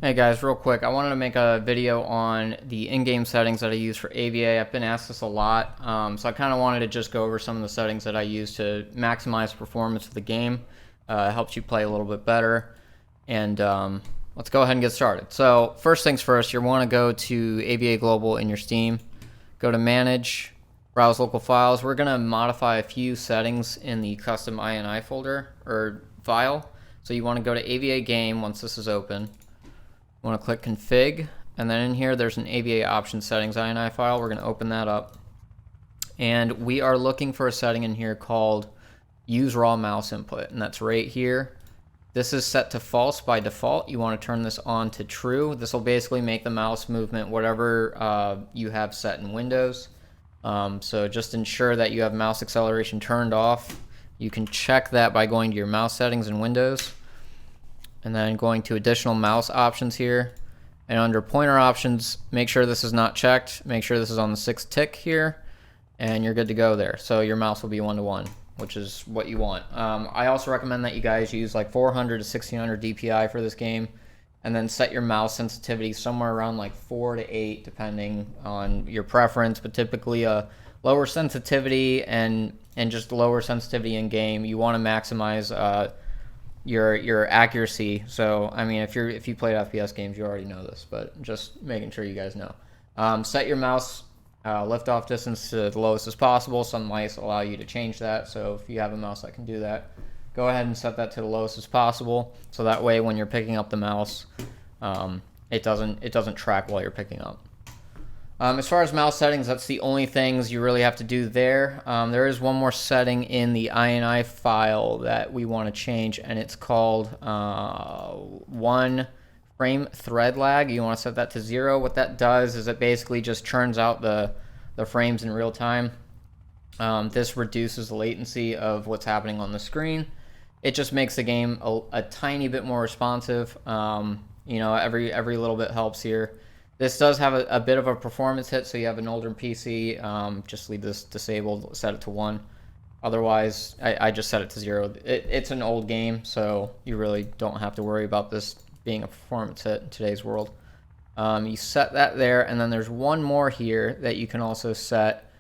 Hey guys, real quick, I wanted to make a video on the in-game settings that I use for AVA. I've been asked this a lot, so I kind of wanted to just go over some of the settings that I use to maximize performance of the game. It helps you play a little bit better, and let's go ahead and get started. So first things first, you want to go to AVA Global in your Steam, go to Manage, Browse Local Files. We're going to modify a few settings in the custom INI folder or file. So you want to go to AVA Game once this is open. You want to click Config, and then in here there's an AVA Options Settings INI file. We're going to open that up, and we are looking for a setting in here called Use Raw Mouse Input, and that's right here. This is set to false by default. You want to turn this on to true. This will basically make the mouse movement whatever you have set in Windows. So just ensure that you have mouse acceleration turned off. You can check that by going to your mouse settings in Windows, and then going to additional mouse options here, and under pointer options, make sure this is not checked. Make sure this is on the 6th tick here, and you're good to go there. So your mouse will be 1-to-1, which is what you want. I also recommend that you guys use like 400 to 1600 DPI for this game, and then set your mouse sensitivity somewhere around like 4 to 8 depending on your preference, but typically a lower sensitivity and just lower sensitivity in game. You want to maximize your accuracy. So I mean, if you played FPS games, you already know this, but just making sure you guys know. Set your mouse liftoff distance to the lowest as possible. Some mice allow you to change that, so if you have a mouse that can do that, go ahead and set that to the lowest as possible, so that way when you're picking up the mouse, it doesn't track while you're picking up. As far as mouse settings, that's the only things you really have to do there. There is one more setting in the INI file that we want to change, and it's called one frame thread lag. You want to set that to 0. What that does is it basically just churns out the frames in real time. This reduces the latency of what's happening on the screen. It just makes the game a tiny bit more responsive. You know, every little bit helps here. This does have a bit of a performance hit, so you have an older PC, just leave this disabled, set it to 1. Otherwise, I just set it to 0. It's an old game, so you really don't have to worry about this being a performance hit in today's world. You set that there, and then there's one more here that you can also set.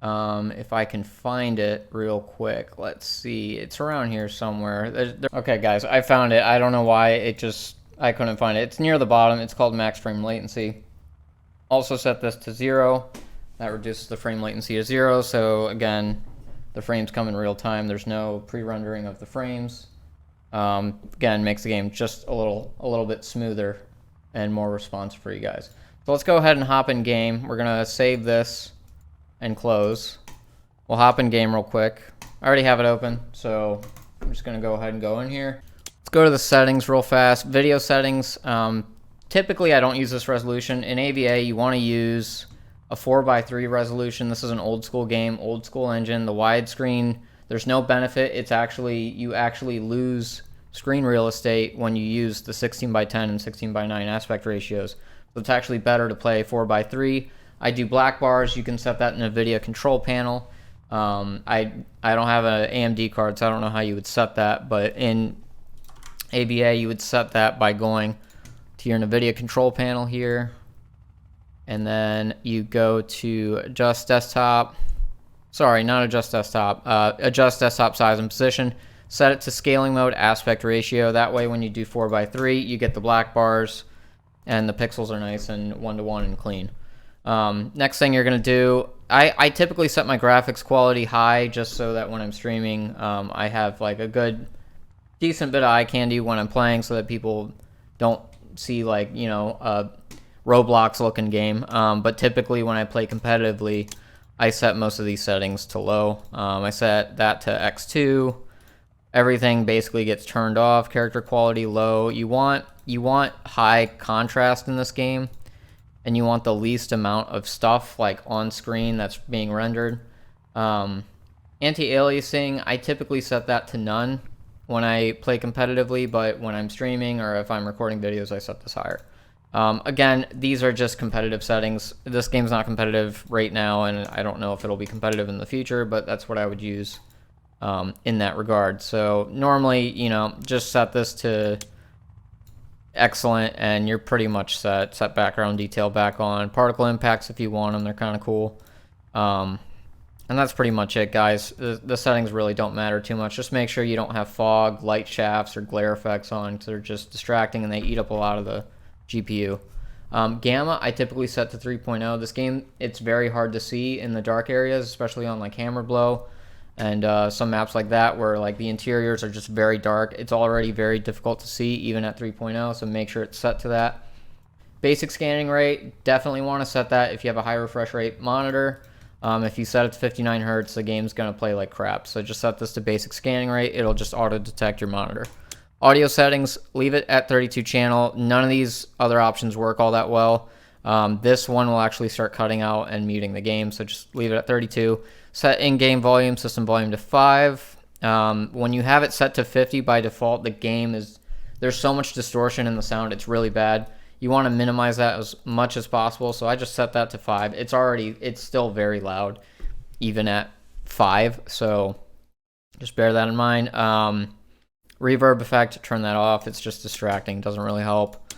If I can find it real quick. Let's see. It's around here somewhere. Okay, guys, I found it. I don't know why I couldn't find it. It's near the bottom. It's called max frame latency. Also set this to 0. That reduces the frame latency to 0. So again, the frames come in real time. There's no pre-rendering of the frames. Again, makes the game just a little bit smoother and more responsive for you guys. So let's go ahead and hop in game. We're gonna save this and close. We'll hop in game real quick. I already have it open, so I'm just gonna go ahead and go in here. Let's go to the settings real fast. Video settings. Typically, I don't use this resolution. In AVA, you want to use a 4:3 resolution. This is an old school game, old school engine. The widescreen, there's no benefit. You actually lose screen real estate when you use the 16:10 and 16:9 aspect ratios. So it's actually better to play 4:3. I do black bars. You can set that in a video control panel. I don't have an AMD card, so I don't know how you would set that, but in AVA, you would set that by going to your NVIDIA control panel here, and then you go to adjust desktop. Sorry, not adjust desktop. Adjust desktop size and position. Set it to scaling mode, aspect ratio. That way, when you do 4:3, you get the black bars, and the pixels are nice and 1-to-1 and clean. Next thing you're gonna do, I typically set my graphics quality high just so that when I'm streaming, I have like a decent bit of eye candy when I'm playing, so that people don't see like, you know, a Roblox looking game. But typically when I play competitively, I set most of these settings to low. I set that to X2. Everything basically gets turned off. Character quality low. You want high contrast in this game, and you want the least amount of stuff like on screen that's being rendered. Anti-Aliasing, I typically set that to none when I play competitively, but when I'm streaming or if I'm recording videos, I set this higher. Again, these are just competitive settings. This game's not competitive right now, and I don't know if it'll be competitive in the future, but that's what I would use in that regard. So normally, you know, just set this to excellent, and you're pretty much set. Set background detail back on. Particle impacts if you want them, they're kind of cool. And that's pretty much it, guys. The settings really don't matter too much. Just make sure you don't have fog, light shafts, or glare effects on, because they're just distracting and they eat up a lot of the GPU. Gamma, I typically set to 3.0. This game, it's very hard to see in the dark areas, especially on like Hammer Blow and some maps like that where like the interiors are just very dark. It's already very difficult to see even at 3.0, so make sure it's set to that. Basic scanning rate, definitely want to set that if you have a high refresh rate monitor. If you set it to 59 Hertz, the game's going to play like crap. So just set this to basic scanning rate. It'll just auto-detect your monitor. Audio settings, leave it at 32 channel. None of these other options work all that well. This one will actually start cutting out and muting the game, so just leave it at 32. Set in-game volume, system volume to 5. When you have it set to 50 by default, the game is... There's so much distortion in the sound, it's really bad. You want to minimize that as much as possible, so I just set that to 5. It's still very loud, even at 5, so just bear that in mind. Reverb Effect, turn that off. It's just distracting, doesn't really help.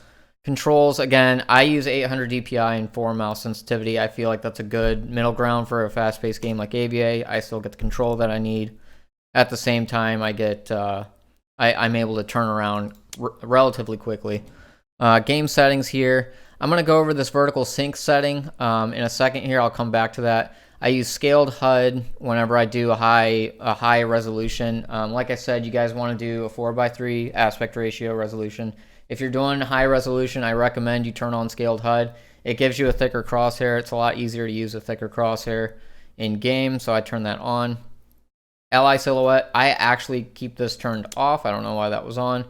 Controls, again, I use 800 DPI and 4 mouse sensitivity. I feel like that's a good middle ground for a fast-paced game like AVA. I still get the control that I need. At the same time, I'm able to turn around relatively quickly. Game settings here. I'm going to go over this vertical sync setting in a second here. I'll come back to that. I use scaled HUD whenever I do a high resolution. Like I said, you guys want to do a 4:3 aspect ratio resolution. If you're doing high resolution, I recommend you turn on scaled HUD. It gives you a thicker crosshair. It's a lot easier to use a thicker crosshair in game, so I turn that on. LI silhouette, I actually keep this turned off. I don't know why that was on.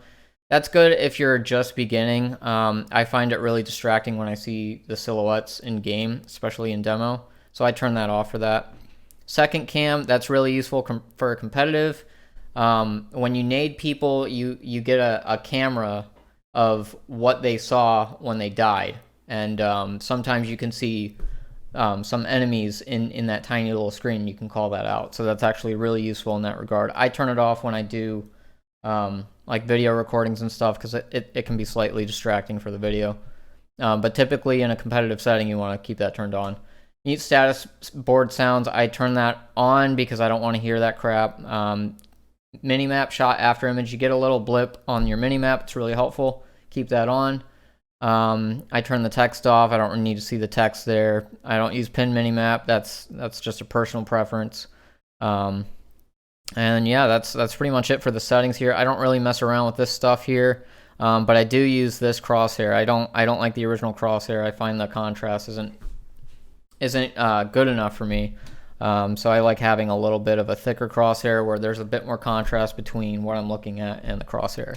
That's good if you're just beginning. I find it really distracting when I see the silhouettes in game, especially in demo. So I turn that off for that. Second cam, that's really useful for competitive. When you nade people, you get a camera of what they saw when they died. And sometimes you can see some enemies in that tiny little screen. You can call that out. So that's actually really useful in that regard. I turn it off when I do like video recordings and stuff, because it can be slightly distracting for the video. But typically in a competitive setting, you want to keep that turned on. Mute status board sounds, I turn that on because I don't want to hear that crap. Minimap shot after image, you get a little blip on your minimap. It's really helpful. Keep that on. I turn the text off. I don't need to see the text there. I don't use pin minimap. That's just a personal preference. And yeah, that's pretty much it for the settings here. I don't really mess around with this stuff here, but I do use this crosshair. I don't like the original crosshair. I find the contrast isn't good enough for me. So I like having a little bit of a thicker crosshair where there's a bit more contrast between what I'm looking at and the crosshair.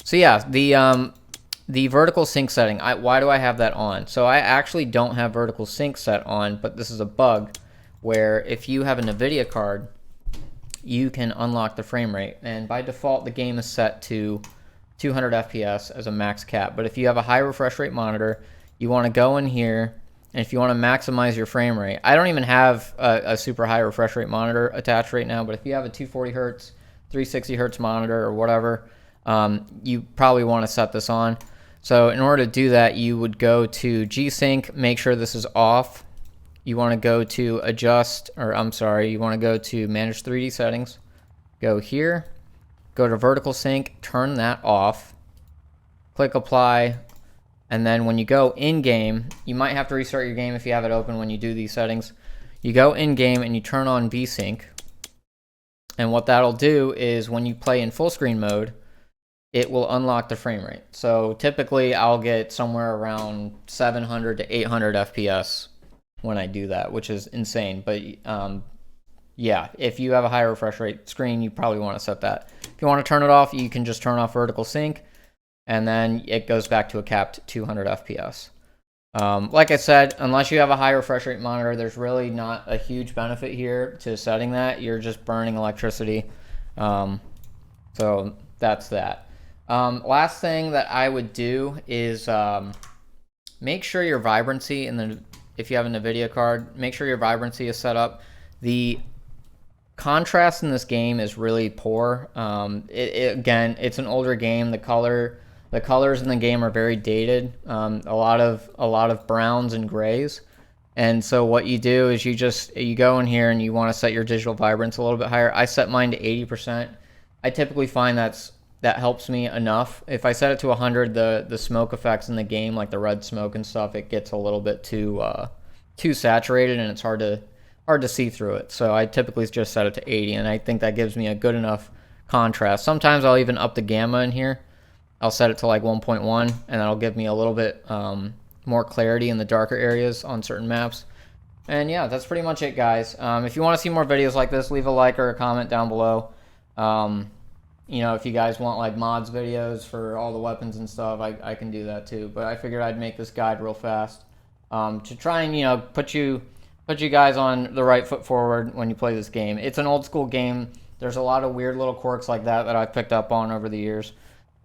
So yeah, the vertical sync setting, why do I have that on? So I actually don't have vertical sync set on, but this is a bug where if you have a NVIDIA card, you can unlock the frame rate. And by default, the game is set to 200 FPS as a max cap. But if you have a high refresh rate monitor, you want to go in here, and if you want to maximize your frame rate, I don't even have a super high refresh rate monitor attached right now, but if you have a 240 Hertz, 360 Hertz monitor or whatever, you probably want to set this on. So in order to do that, you would go to G-Sync, make sure this is off. You want to go to you want to go to Manage 3D Settings. Go here, go to Vertical Sync, turn that off, click Apply, and then when you go in-game, you might have to restart your game if you have it open when you do these settings. You go in-game and you turn on V-Sync, and what that'll do is when you play in full screen mode, it will unlock the frame rate. So typically I'll get somewhere around 700 to 800 FPS when I do that, which is insane. But yeah, if you have a high refresh rate screen, you probably want to set that. If you want to turn it off, you can just turn off vertical sync, and then it goes back to a capped 200 FPS. Like I said, unless you have a high refresh rate monitor, there's really not a huge benefit here to setting that. You're just burning electricity. So that's that. Last thing that I would do is make sure your vibrancy, if you have a NVIDIA card, make sure your vibrancy is set up. The contrast in this game is really poor. Again, it's an older game. The color the colors in the game are very dated. A lot of browns and grays. And so what you do is you go in here and you want to set your digital vibrance a little bit higher. I set mine to 80%. I typically find that helps me enough. If I set it to 100, the smoke effects in the game, like the red smoke and stuff, it gets a little bit too saturated and it's hard to see through it. So I typically just set it to 80, and I think that gives me a good enough contrast. Sometimes I'll even up the gamma in here. I'll set it to like 1.1, and that'll give me a little bit more clarity in the darker areas on certain maps. And yeah, that's pretty much it, guys. If you want to see more videos like this, leave a like or a comment down below. You know, if you guys want like mods videos for all the weapons and stuff, I can do that too. But I figured I'd make this guide real fast to try and, you know, put you guys on the right foot forward when you play this game. It's an old school game. There's a lot of weird little quirks like that I've picked up on over the years.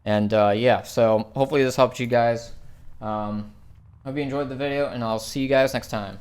And yeah, so hopefully this helped you guys. Hope you enjoyed the video, and I'll see you guys next time.